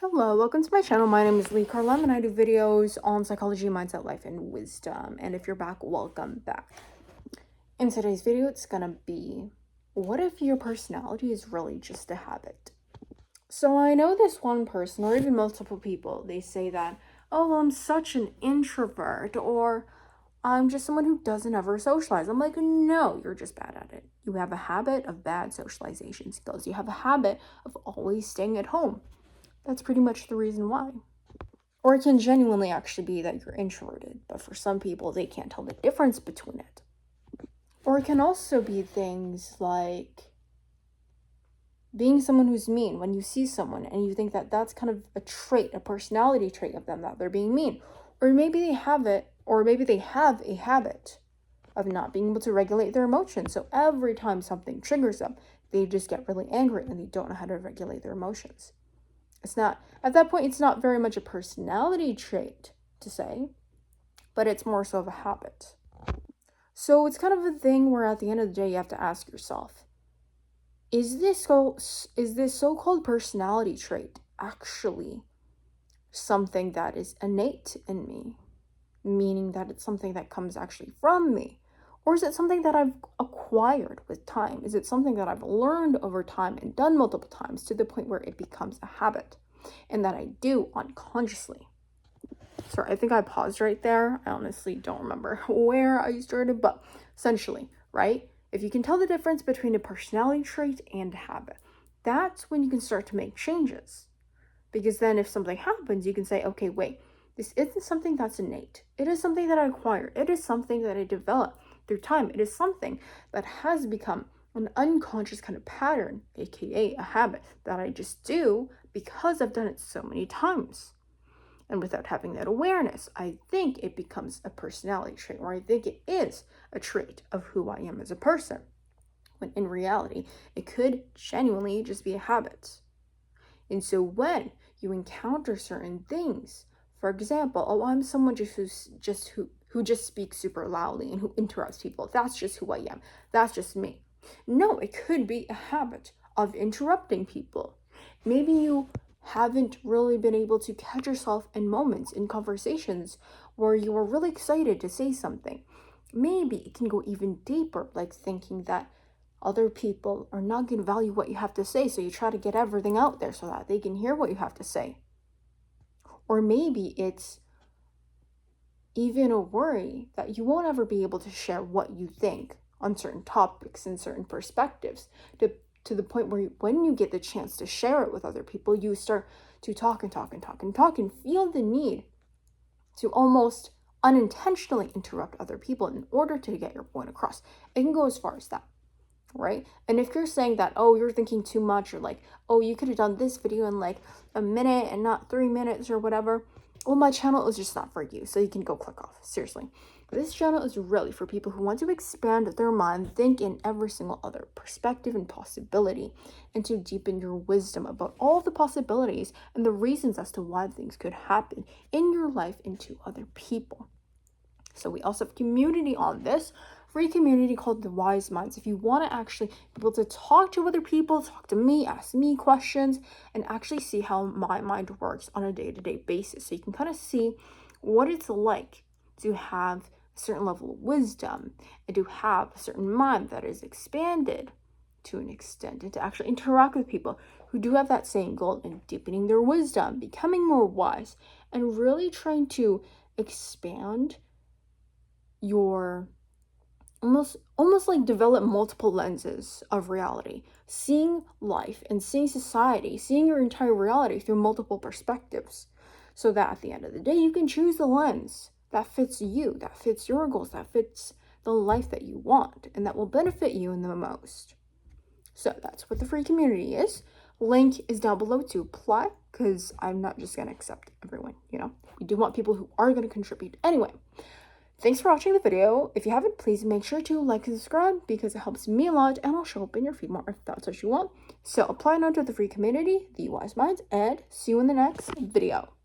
Hello, welcome to my channel. My name is Lee Carlem and I do videos on psychology, mindset, life, and wisdom. And if you're back, welcome back. In today's video, it's gonna be, what if your personality is really just a habit? So I know this one person, or even multiple people, they say that, oh, well, I'm such an introvert, or I'm just someone who doesn't ever socialize. I'm like, no, you're just bad at it. You have a habit of bad socialization skills. You have a habit of always staying at home. That's pretty much the reason why. Or it can genuinely actually be that you're introverted, but for some people, they can't tell the difference between it. Or it can also be things like being someone who's mean. When you see someone and you think that that's kind of a trait, a personality trait of them, that they're being mean. Or maybe they have it, or maybe they have a habit of not being able to regulate their emotions. So every time something triggers them, they just get really angry and they don't know how to regulate their emotions. It's not, at that point, it's not very much a personality trait to say, but it's more so of a habit. So it's kind of a thing where at the end of the day, you have to ask yourself, is this so-called personality trait actually something that is innate in me? Meaning that it's something that comes actually from me? Or is it something that I've acquired with time? Is it something that I've learned over time and done multiple times to the point where it becomes a habit and that I do unconsciously? Sorry, I think I paused right there. I honestly don't remember where I started, but essentially, right? If you can tell the difference between a personality trait and a habit, that's when you can start to make changes. Because then if something happens, you can say, okay, wait, this isn't something that's innate. It is something that I acquired. It is something that I developed through time. It is something that has become an unconscious kind of pattern, aka a habit that I just do because I've done it so many times. And without having that awareness, I think it becomes a personality trait, or I think it is a trait of who I am as a person. When in reality, it could genuinely just be a habit. And so when you encounter certain things, for example, oh, I'm someone who just speaks super loudly and who interrupts people. That's just who I am. That's just me. No, it could be a habit of interrupting people. Maybe you haven't really been able to catch yourself in moments, in conversations where you are really excited to say something. Maybe it can go even deeper, like thinking that other people are not going to value what you have to say, so you try to get everything out there so that they can hear what you have to say. Or maybe it's even a worry that you won't ever be able to share what you think on certain topics and certain perspectives, to the point where when you get the chance to share it with other people, you start to talk and feel the need to almost unintentionally interrupt other people in order to get your point across. It can go as far as that. Right? And if you're saying that, oh, you're thinking too much, or like, oh, you could have done this video in like a minute and not 3 minutes or whatever, well, my channel is just not for you, so you can go click off. Seriously, this channel is really for people who want to expand their mind, think in every single other perspective and possibility, and to deepen your wisdom about all the possibilities and the reasons as to why things could happen in your life and to other people. So we also have community on this, free community called The Wise Minds. If you want to actually be able to talk to other people, talk to me, ask me questions, and actually see how my mind works on a day-to-day basis. So you can kind of see what it's like to have a certain level of wisdom and to have a certain mind that is expanded to an extent, and to actually interact with people who do have that same goal in deepening their wisdom, becoming more wise, and really trying to expand your almost like develop multiple lenses of reality, seeing life and seeing society, seeing your entire reality through multiple perspectives, so that at the end of the day you can choose the lens that fits you, that fits your goals, that fits the life that you want, and that will benefit you in the most. So that's what the free community is. Link is down below to apply, because I'm not just going to accept everyone, we do want people who are going to contribute. Anyway, thanks for watching the video. If you haven't, please make sure to like and subscribe, because it helps me a lot and I'll show up in your feed more if that's what you want. So apply now to the free community, The Wise Minds, and see you in the next video.